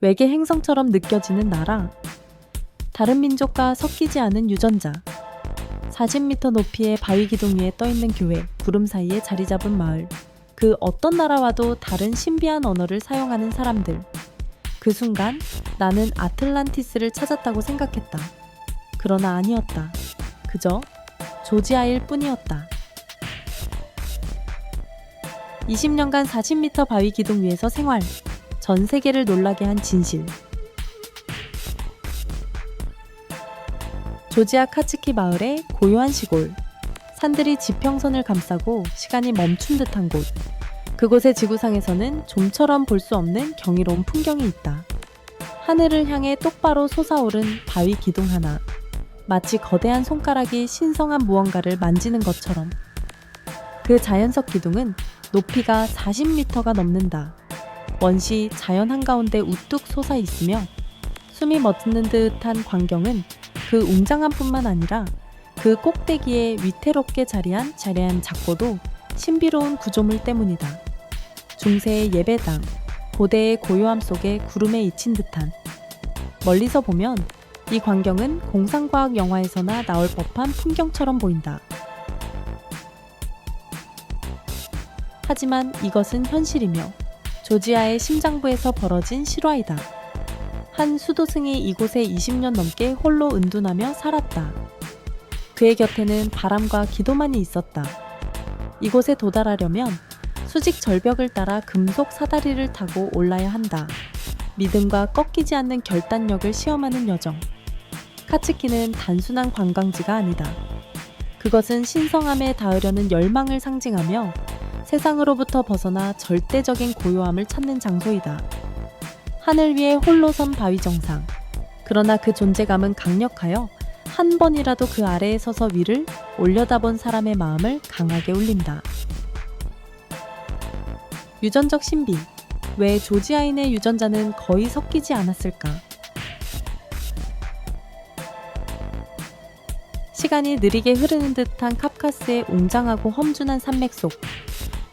외계 행성처럼 느껴지는 나라. 다른 민족과 섞이지 않은 유전자. 40m 높이의 바위 기둥 위에 떠있는 교회, 구름 사이에 자리 잡은 마을. 그 어떤 나라와도 다른 신비한 언어를 사용하는 사람들. 그 순간 나는 아틀란티스를 찾았다고 생각했다. 그러나 아니었다. 그저 조지아일 뿐이었다. 20년간 40m 바위 기둥 위에서 생활. 전 세계를 놀라게 한 진실. 조지아 카츠키 마을의 고요한 시골. 산들이 지평선을 감싸고 시간이 멈춘 듯한 곳. 그곳의 지구상에서는 좀처럼 볼 수 없는 경이로운 풍경이 있다. 하늘을 향해 똑바로 솟아오른 바위 기둥 하나. 마치 거대한 손가락이 신성한 무언가를 만지는 것처럼. 그 자연석 기둥은 높이가 40m가 넘는다. 원시 자연 한가운데 우뚝 솟아 있으며 숨이 멎는 듯한 광경은 그 웅장함뿐만 아니라 그 꼭대기에 위태롭게 자리한 작고도 신비로운 구조물 때문이다. 중세의 예배당, 고대의 고요함 속에 구름에 잊힌 듯한. 멀리서 보면 이 광경은 공상과학 영화에서나 나올 법한 풍경처럼 보인다. 하지만 이것은 현실이며 조지아의 심장부에서 벌어진 실화이다. 한 수도승이 이곳에 20년 넘게 홀로 은둔하며 살았다. 그의 곁에는 바람과 기도만이 있었다. 이곳에 도달하려면 수직 절벽을 따라 금속 사다리를 타고 올라야 한다. 믿음과 꺾이지 않는 결단력을 시험하는 여정. 카츠키는 단순한 관광지가 아니다. 그것은 신성함에 닿으려는 열망을 상징하며 세상으로부터 벗어나 절대적인 고요함을 찾는 장소이다. 하늘 위에 홀로 선 바위 정상. 그러나 그 존재감은 강력하여 한 번이라도 그 아래에 서서 위를 올려다본 사람의 마음을 강하게 울린다. 유전적 신비. 왜 조지아인의 유전자는 거의 섞이지 않았을까? 시간이 느리게 흐르는 듯한 카프카스의 웅장하고 험준한 산맥 속.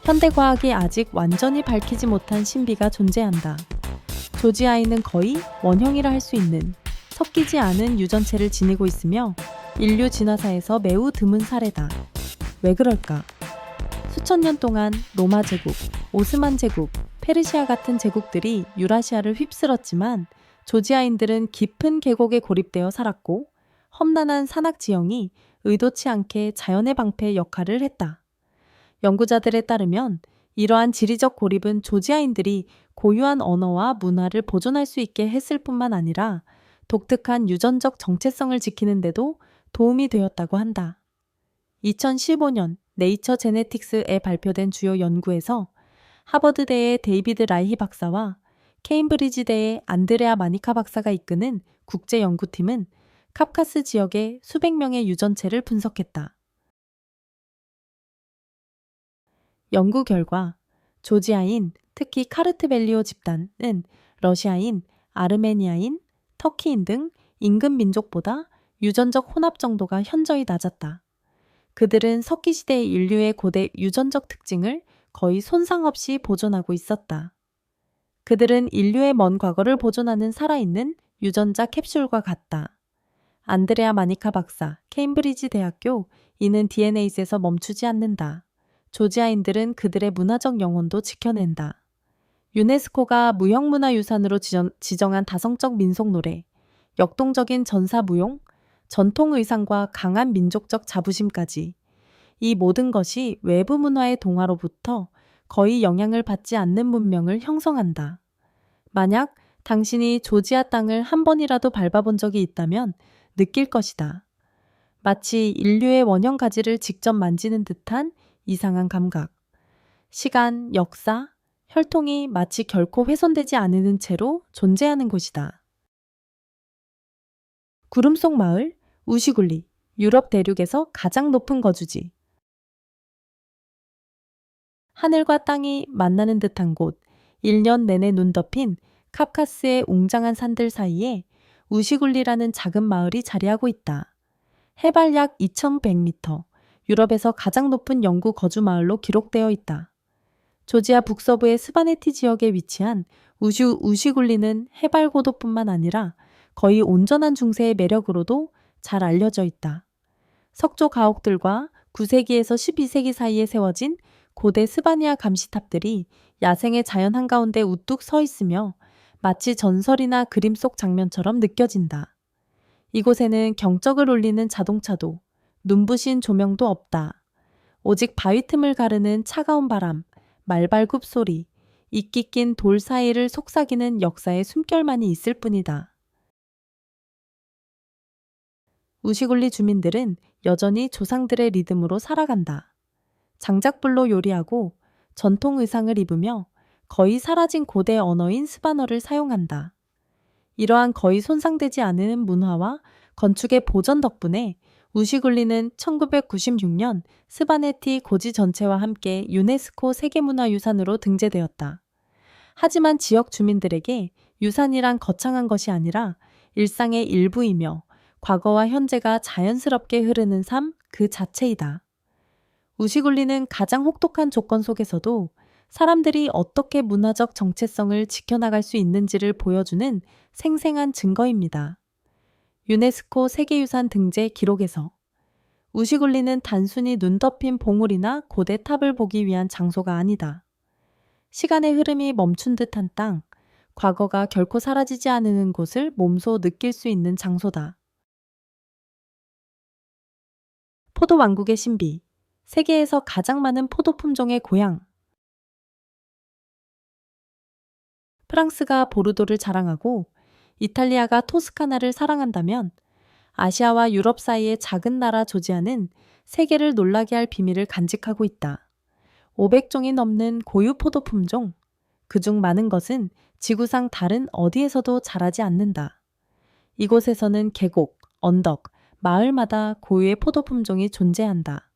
현대과학이 아직 완전히 밝히지 못한 신비가 존재한다. 조지아인은 거의 원형이라 할 수 있는 섞이지 않은 유전체를 지니고 있으며 인류 진화사에서 매우 드문 사례다. 왜 그럴까? 수천 년 동안 로마 제국, 오스만 제국, 페르시아 같은 제국들이 유라시아를 휩쓸었지만 조지아인들은 깊은 계곡에 고립되어 살았고 험난한 산악 지형이 의도치 않게 자연의 방패 역할을 했다. 연구자들에 따르면 이러한 지리적 고립은 조지아인들이 고유한 언어와 문화를 보존할 수 있게 했을 뿐만 아니라 독특한 유전적 정체성을 지키는 데도 도움이 되었다고 한다. 2015년 네이처 제네틱스에 발표된 주요 연구에서 하버드대의 데이비드 라이히 박사와 케임브리지대의 안드레아 마니카 박사가 이끄는 국제연구팀은 카프카스 지역의 수백 명의 유전체를 분석했다. 연구 결과 조지아인, 특히 카르트벨리오 집단은 러시아인, 아르메니아인, 터키인 등 인근 민족보다 유전적 혼합 정도가 현저히 낮았다. 그들은 석기시대 인류의 고대 유전적 특징을 거의 손상 없이 보존하고 있었다. 그들은 인류의 먼 과거를 보존하는 살아있는 유전자 캡슐과 같다. 안드레아 마니카 박사, 케임브리지 대학교, 이는 DNA에서 멈추지 않는다. 조지아인들은 그들의 문화적 영혼도 지켜낸다. 유네스코가 무형문화유산으로 지정한 다성적 민속노래, 역동적인 전사무용, 전통의상과 강한 민족적 자부심까지 이 모든 것이 외부 문화의 동화로부터 거의 영향을 받지 않는 문명을 형성한다. 만약 당신이 조지아 땅을 한 번이라도 밟아본 적이 있다면 느낄 것이다. 마치 인류의 원형 가지를 직접 만지는 듯한 이상한 감각. 시간, 역사, 혈통이 마치 결코 훼손되지 않는 채로 존재하는 곳이다. 구름 속 마을, 우시굴리, 유럽 대륙에서 가장 높은 거주지. 하늘과 땅이 만나는 듯한 곳, 1년 내내 눈 덮인 카프카스의 웅장한 산들 사이에 우시굴리라는 작은 마을이 자리하고 있다. 해발 약 2100m, 유럽에서 가장 높은 영구 거주 마을로 기록되어 있다. 조지아 북서부의 스바네티 지역에 위치한 우시굴리는 해발고도뿐만 아니라 거의 온전한 중세의 매력으로도 잘 알려져 있다. 석조 가옥들과 9세기에서 12세기 사이에 세워진 고대 스바니아 감시탑들이 야생의 자연 한가운데 우뚝 서 있으며 마치 전설이나 그림 속 장면처럼 느껴진다. 이곳에는 경적을 울리는 자동차도 눈부신 조명도 없다. 오직 바위 틈을 가르는 차가운 바람, 말발굽 소리, 이끼 낀 돌 사이를 속삭이는 역사의 숨결만이 있을 뿐이다. 우시굴리 주민들은 여전히 조상들의 리듬으로 살아간다. 장작불로 요리하고 전통 의상을 입으며 거의 사라진 고대 언어인 스바너를 사용한다. 이러한 거의 손상되지 않은 문화와 건축의 보전 덕분에 우시굴리는 1996년 스바네티 고지 전체와 함께 유네스코 세계문화유산으로 등재되었다. 하지만 지역 주민들에게 유산이란 거창한 것이 아니라 일상의 일부이며 과거와 현재가 자연스럽게 흐르는 삶 그 자체이다. 우시굴리는 가장 혹독한 조건 속에서도 사람들이 어떻게 문화적 정체성을 지켜나갈 수 있는지를 보여주는 생생한 증거입니다. 유네스코 세계유산 등재 기록에서 우시굴리는 단순히 눈 덮인 봉우리나 고대 탑을 보기 위한 장소가 아니다. 시간의 흐름이 멈춘 듯한 땅, 과거가 결코 사라지지 않는 곳을 몸소 느낄 수 있는 장소다. 포도 왕국의 신비, 세계에서 가장 많은 포도 품종의 고향. 프랑스가 보르도를 자랑하고 이탈리아가 토스카나를 사랑한다면 아시아와 유럽 사이의 작은 나라 조지아는 세계를 놀라게 할 비밀을 간직하고 있다. 500종이 넘는 고유 포도 품종, 그중 많은 것은 지구상 다른 어디에서도 자라지 않는다. 이곳에서는 계곡, 언덕, 마을마다 고유의 포도 품종이 존재한다.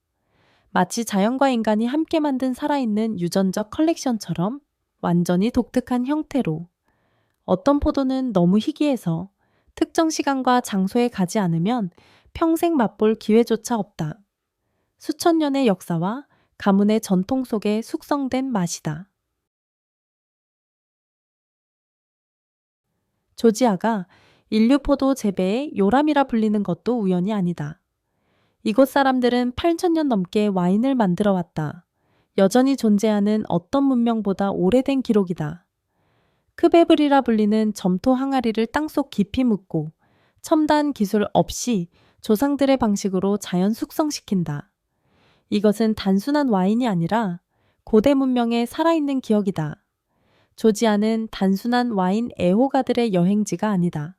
마치 자연과 인간이 함께 만든 살아있는 유전적 컬렉션처럼 완전히 독특한 형태로. 어떤 포도는 너무 희귀해서 특정 시간과 장소에 가지 않으면 평생 맛볼 기회조차 없다. 수천 년의 역사와 가문의 전통 속에 숙성된 맛이다. 조지아가 인류 포도 재배의 요람이라 불리는 것도 우연이 아니다. 이곳 사람들은 8,000년 넘게 와인을 만들어 왔다. 여전히 존재하는 어떤 문명보다 오래된 기록이다. 크베블이라 불리는 점토 항아리를 땅속 깊이 묻고 첨단 기술 없이 조상들의 방식으로 자연 숙성시킨다. 이것은 단순한 와인이 아니라 고대 문명의 살아있는 기억이다. 조지아는 단순한 와인 애호가들의 여행지가 아니다.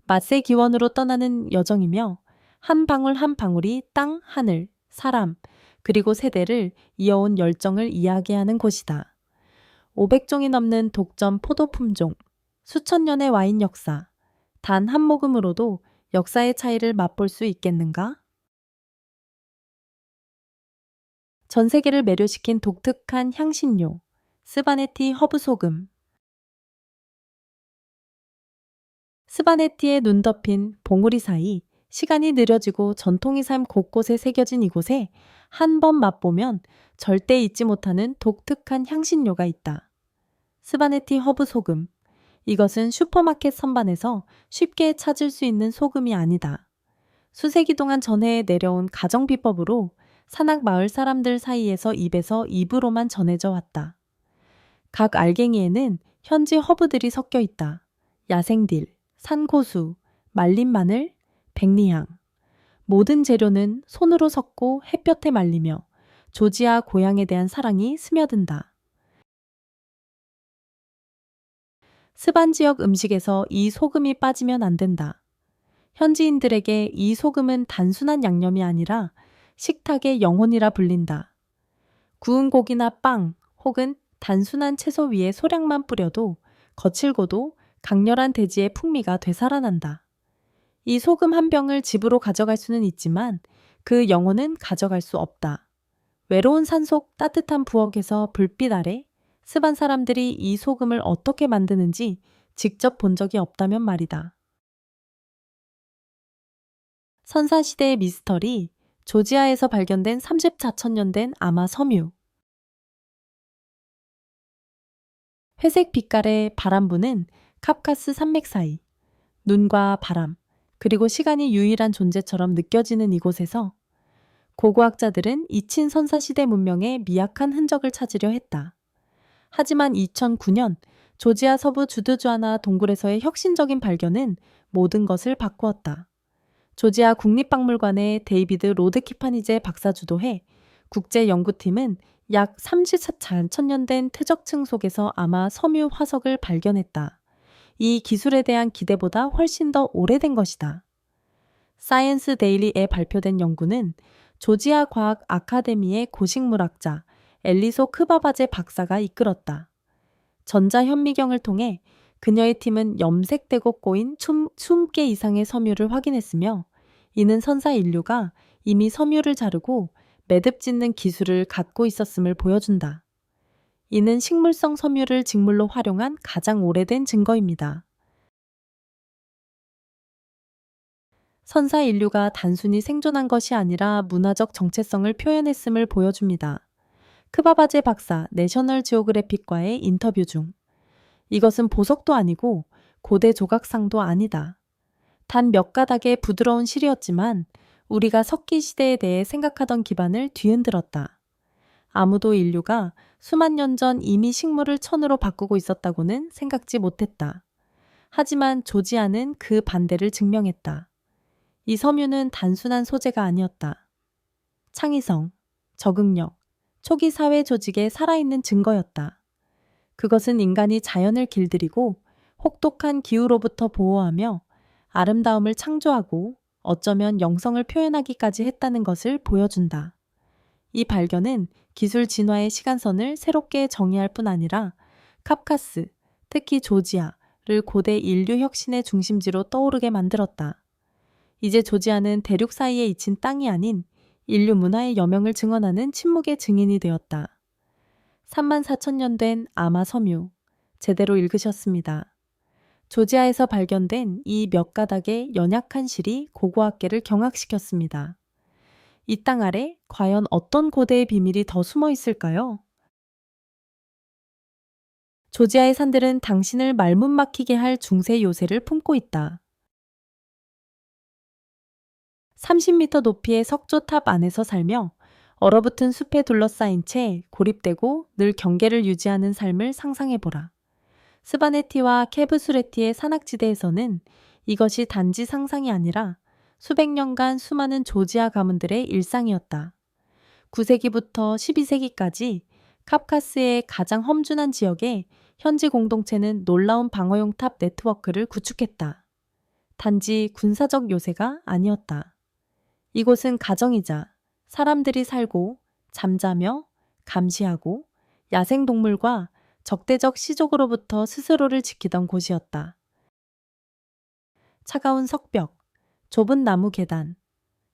맛의 기원으로 떠나는 여정이며 한 방울 한 방울이 땅, 하늘, 사람, 그리고 세대를 이어온 열정을 이야기하는 곳이다. 500종이 넘는 독점 포도 품종, 수천 년의 와인 역사, 단 한 모금으로도 역사의 차이를 맛볼 수 있겠는가? 전 세계를 매료시킨 독특한 향신료, 스바네티 허브 소금. 스바네티에 눈 덮인 봉우리 사이 시간이 느려지고 전통의 삶 곳곳에 새겨진 이곳에 한 번 맛보면 절대 잊지 못하는 독특한 향신료가 있다. 스바네티 허브 소금. 이것은 슈퍼마켓 선반에서 쉽게 찾을 수 있는 소금이 아니다. 수세기 동안 전해에 내려온 가정 비법으로 산악 마을 사람들 사이에서 입에서 입으로만 전해져 왔다. 각 알갱이에는 현지 허브들이 섞여 있다. 야생딜, 산고수, 말린 마늘, 백리향. 모든 재료는 손으로 섞고 햇볕에 말리며 조지아 고향에 대한 사랑이 스며든다. 스반 지역 음식에서 이 소금이 빠지면 안 된다. 현지인들에게 이 소금은 단순한 양념이 아니라 식탁의 영혼이라 불린다. 구운 고기나 빵 혹은 단순한 채소 위에 소량만 뿌려도 거칠고도 강렬한 대지의 풍미가 되살아난다. 이 소금 한 병을 집으로 가져갈 수는 있지만 그 영혼은 가져갈 수 없다. 외로운 산속 따뜻한 부엌에서 불빛 아래 스반 사람들이 이 소금을 어떻게 만드는지 직접 본 적이 없다면 말이다. 선사시대의 미스터리, 조지아에서 발견된 34,000년 된 아마 섬유. 회색 빛깔의 바람 부는 카프카스 산맥 사이, 눈과 바람, 그리고 시간이 유일한 존재처럼 느껴지는 이곳에서 고고학자들은 이친 선사시대 문명의 미약한 흔적을 찾으려 했다. 하지만 2009년 조지아 서부 주드주아나 동굴에서의 혁신적인 발견은 모든 것을 바꾸었다. 조지아 국립박물관의 데이비드 로드키파니제 박사 주도해 국제연구팀은 약 34,000년 된 퇴적층 속에서 아마 섬유 화석을 발견했다. 이 기술에 대한 기대보다 훨씬 더 오래된 것이다. 사이언스 데일리에 발표된 연구는 조지아 과학 아카데미의 고식물학자 엘리소 크바바제 박사가 이끌었다. 전자현미경을 통해 그녀의 팀은 염색되고 꼬인 20개 이상의 섬유를 확인했으며 이는 선사 인류가 이미 섬유를 자르고 매듭 짓는 기술을 갖고 있었음을 보여준다. 이는 식물성 섬유를 직물로 활용한 가장 오래된 증거입니다. 선사 인류가 단순히 생존한 것이 아니라 문화적 정체성을 표현했음을 보여줍니다. 크바바제 박사 내셔널 지오그래픽과의 인터뷰 중 이것은 보석도 아니고 고대 조각상도 아니다. 단 몇 가닥의 부드러운 실이었지만 우리가 석기 시대에 대해 생각하던 기반을 뒤흔들었다. 아무도 인류가 수만 년 전 이미 식물을 천으로 바꾸고 있었다고는 생각지 못했다. 하지만 조지아는 그 반대를 증명했다. 이 섬유는 단순한 소재가 아니었다. 창의성, 적응력, 초기 사회 조직의 살아있는 증거였다. 그것은 인간이 자연을 길들이고 혹독한 기후로부터 보호하며 아름다움을 창조하고 어쩌면 영성을 표현하기까지 했다는 것을 보여준다. 이 발견은 기술 진화의 시간선을 새롭게 정의할 뿐 아니라 카프카스, 특히 조지아를 고대 인류 혁신의 중심지로 떠오르게 만들었다. 이제 조지아는 대륙 사이에 있친 땅이 아닌 인류 문화의 여명을 증언하는 침묵의 증인이 되었다. 34,000년 된 아마 섬유, 제대로 읽으셨습니다. 조지아에서 발견된 이 몇 가닥의 연약한 실이 고고학계를 경악시켰습니다. 이 땅 아래 과연 어떤 고대의 비밀이 더 숨어 있을까요? 조지아의 산들은 당신을 말문 막히게 할 중세 요새를 품고 있다. 30m 높이의 석조탑 안에서 살며 얼어붙은 숲에 둘러싸인 채 고립되고 늘 경계를 유지하는 삶을 상상해보라. 스바네티와 케브수레티의 산악지대에서는 이것이 단지 상상이 아니라 수백 년간 수많은 조지아 가문들의 일상이었다. 9세기부터 12세기까지 카프카스의 가장 험준한 지역에 현지 공동체는 놀라운 방어용 탑 네트워크를 구축했다. 단지 군사적 요새가 아니었다. 이곳은 가정이자 사람들이 살고 잠자며 감시하고 야생동물과 적대적 시족으로부터 스스로를 지키던 곳이었다. 차가운 석벽, 좁은 나무 계단,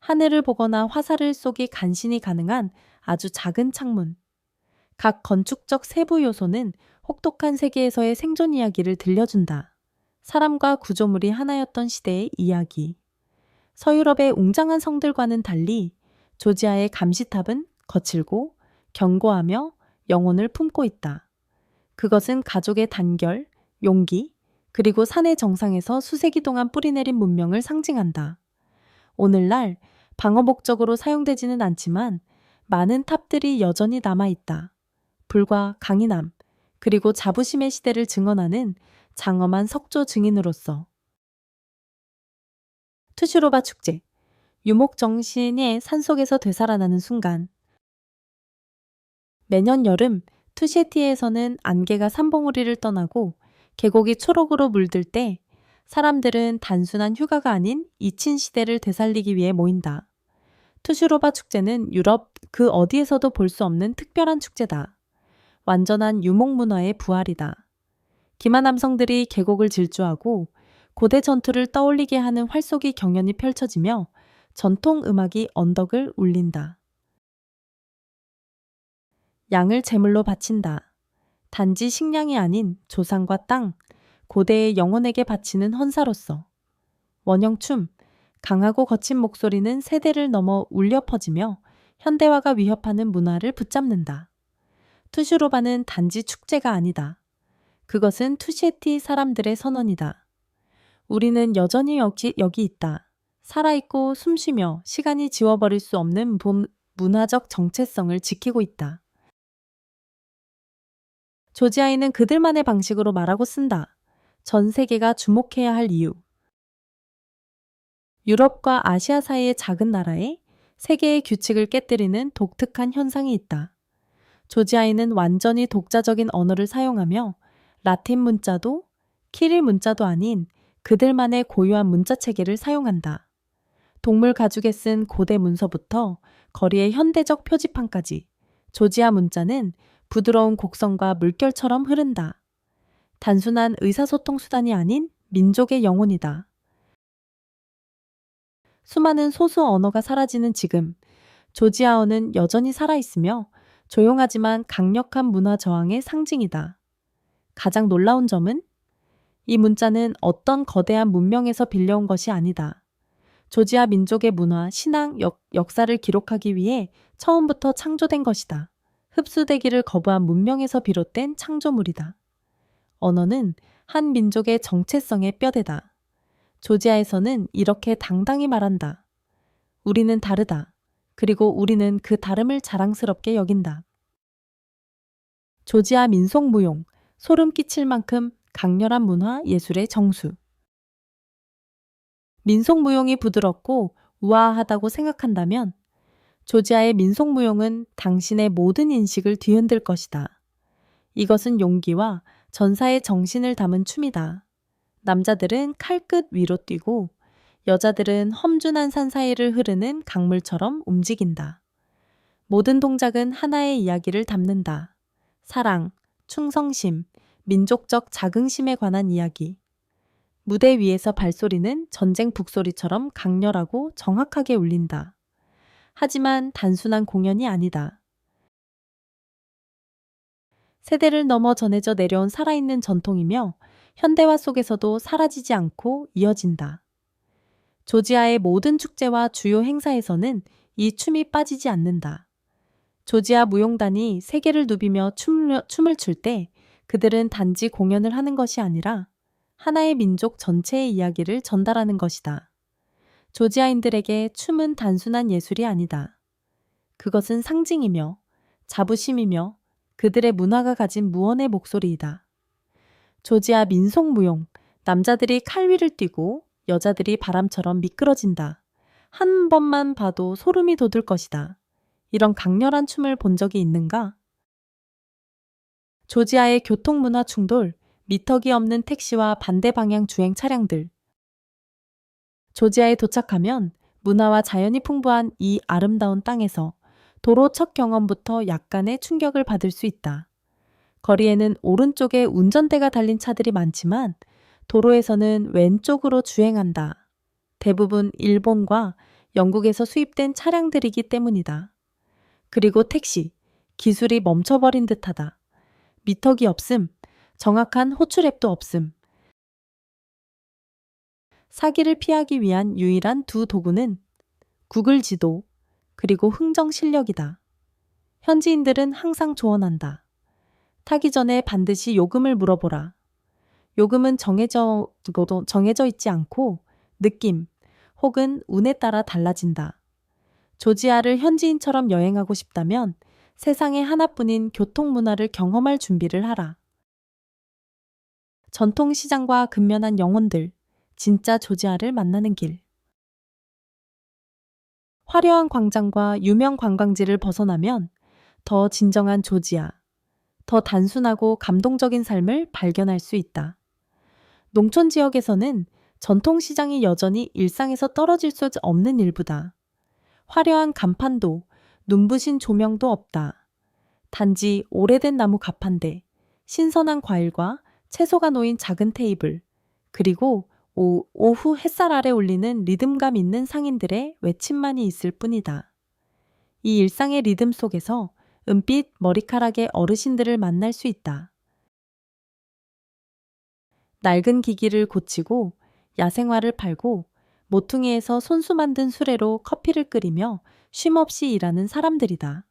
하늘을 보거나 화살을 쏘기 간신히 가능한 아주 작은 창문. 각 건축적 세부 요소는 혹독한 세계에서의 생존 이야기를 들려준다. 사람과 구조물이 하나였던 시대의 이야기. 서유럽의 웅장한 성들과는 달리 조지아의 감시탑은 거칠고 견고하며 영혼을 품고 있다. 그것은 가족의 단결, 용기, 그리고 산의 정상에서 수세기 동안 뿌리내린 문명을 상징한다. 오늘날 방어 목적으로 사용되지는 않지만 많은 탑들이 여전히 남아있다. 불과 강인함, 그리고 자부심의 시대를 증언하는 장엄한 석조 증인으로서. 투슈로바 축제, 유목 정신의 산속에서 되살아나는 순간. 매년 여름 투시에티에서는 안개가 산봉우리를 떠나고 계곡이 초록으로 물들 때 사람들은 단순한 휴가가 아닌 이친 시대를 되살리기 위해 모인다. 투슈로바 축제는 유럽 그 어디에서도 볼 수 없는 특별한 축제다. 완전한 유목 문화의 부활이다. 기마 남성들이 계곡을 질주하고 고대 전투를 떠올리게 하는 활쏘기 경연이 펼쳐지며 전통 음악이 언덕을 울린다. 양을 제물로 바친다. 단지 식량이 아닌 조상과 땅, 고대의 영혼에게 바치는 헌사로서. 원형춤, 강하고 거친 목소리는 세대를 넘어 울려 퍼지며 현대화가 위협하는 문화를 붙잡는다. 투슈로바는 단지 축제가 아니다. 그것은 투시에티 사람들의 선언이다. 우리는 여전히 여기 있다. 살아있고 숨쉬며 시간이 지워버릴 수 없는 문화적 정체성을 지키고 있다. 조지아인은 그들만의 방식으로 말하고 쓴다. 전 세계가 주목해야 할 이유. 유럽과 아시아 사이의 작은 나라에 세계의 규칙을 깨뜨리는 독특한 현상이 있다. 조지아인은 완전히 독자적인 언어를 사용하며 라틴 문자도 키릴 문자도 아닌 그들만의 고유한 문자 체계를 사용한다. 동물 가죽에 쓴 고대 문서부터 거리의 현대적 표지판까지 조지아 문자는 부드러운 곡선과 물결처럼 흐른다. 단순한 의사소통 수단이 아닌 민족의 영혼이다. 수많은 소수 언어가 사라지는 지금, 조지아어는 여전히 살아있으며 조용하지만 강력한 문화 저항의 상징이다. 가장 놀라운 점은 이 문자는 어떤 거대한 문명에서 빌려온 것이 아니다. 조지아 민족의 문화, 신앙, 역사를 기록하기 위해 처음부터 창조된 것이다. 흡수되기를 거부한 문명에서 비롯된 창조물이다. 언어는 한 민족의 정체성의 뼈대다. 조지아에서는 이렇게 당당히 말한다. 우리는 다르다. 그리고 우리는 그 다름을 자랑스럽게 여긴다. 조지아 민속무용, 소름 끼칠 만큼 강렬한 문화 예술의 정수. 민속무용이 부드럽고 우아하다고 생각한다면 조지아의 민속무용은 당신의 모든 인식을 뒤흔들 것이다. 이것은 용기와 전사의 정신을 담은 춤이다. 남자들은 칼끝 위로 뛰고 여자들은 험준한 산 사이를 흐르는 강물처럼 움직인다. 모든 동작은 하나의 이야기를 담는다. 사랑, 충성심, 민족적 자긍심에 관한 이야기. 무대 위에서 발소리는 전쟁 북소리처럼 강렬하고 정확하게 울린다. 하지만 단순한 공연이 아니다. 세대를 넘어 전해져 내려온 살아있는 전통이며 현대화 속에서도 사라지지 않고 이어진다. 조지아의 모든 축제와 주요 행사에서는 이 춤이 빠지지 않는다. 조지아 무용단이 세계를 누비며 춤을 출 때 그들은 단지 공연을 하는 것이 아니라 하나의 민족 전체의 이야기를 전달하는 것이다. 조지아인들에게 춤은 단순한 예술이 아니다. 그것은 상징이며 자부심이며 그들의 문화가 가진 무언의 목소리이다. 조지아 민속무용, 남자들이 칼 위를 뛰고 여자들이 바람처럼 미끄러진다. 한 번만 봐도 소름이 돋을 것이다. 이런 강렬한 춤을 본 적이 있는가? 조지아의 교통문화 충돌, 미터기 없는 택시와 반대 방향 주행 차량들. 조지아에 도착하면 문화와 자연이 풍부한 이 아름다운 땅에서 도로 첫 경험부터 약간의 충격을 받을 수 있다. 거리에는 오른쪽에 운전대가 달린 차들이 많지만 도로에서는 왼쪽으로 주행한다. 대부분 일본과 영국에서 수입된 차량들이기 때문이다. 그리고 택시, 기술이 멈춰버린 듯하다. 미터기 없음, 정확한 호출앱도 없음. 사기를 피하기 위한 유일한 두 도구는 구글 지도, 그리고 흥정 실력이다. 현지인들은 항상 조언한다. 타기 전에 반드시 요금을 물어보라. 요금은 정해져 있지 않고 느낌 혹은 운에 따라 달라진다. 조지아를 현지인처럼 여행하고 싶다면 세상에 하나뿐인 교통문화를 경험할 준비를 하라. 전통시장과 근면한 영혼들, 진짜 조지아를 만나는 길. 화려한 광장과 유명 관광지를 벗어나면 더 진정한 조지아, 더 단순하고 감동적인 삶을 발견할 수 있다. 농촌 지역에서는 전통시장이 여전히 일상에서 떨어질 수 없는 일부다. 화려한 간판도 눈부신 조명도 없다. 단지 오래된 나무 가판대, 신선한 과일과 채소가 놓인 작은 테이블, 그리고 오후 햇살 아래 울리는 리듬감 있는 상인들의 외침만이 있을 뿐이다. 이 일상의 리듬 속에서 은빛 머리카락의 어르신들을 만날 수 있다. 낡은 기기를 고치고 야생화를 팔고 모퉁이에서 손수 만든 수레로 커피를 끓이며 쉼없이 일하는 사람들이다.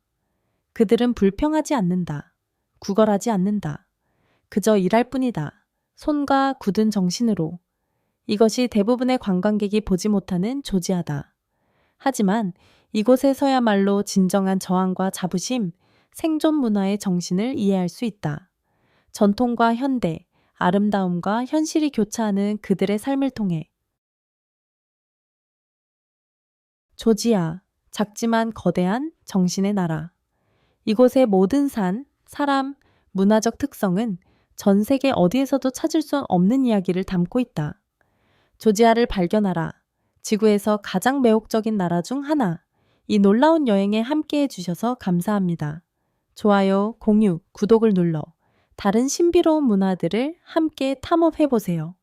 그들은 불평하지 않는다. 구걸하지 않는다. 그저 일할 뿐이다. 손과 굳은 정신으로. 이것이 대부분의 관광객이 보지 못하는 조지아다. 하지만 이곳에서야말로 진정한 저항과 자부심, 생존 문화의 정신을 이해할 수 있다. 전통과 현대, 아름다움과 현실이 교차하는 그들의 삶을 통해. 조지아, 작지만 거대한 정신의 나라. 이곳의 모든 산, 사람, 문화적 특성은 전 세계 어디에서도 찾을 수 없는 이야기를 담고 있다. 조지아를 발견하라. 지구에서 가장 매혹적인 나라 중 하나. 이 놀라운 여행에 함께 해주셔서 감사합니다. 좋아요, 공유, 구독을 눌러 다른 신비로운 문화들을 함께 탐험해보세요.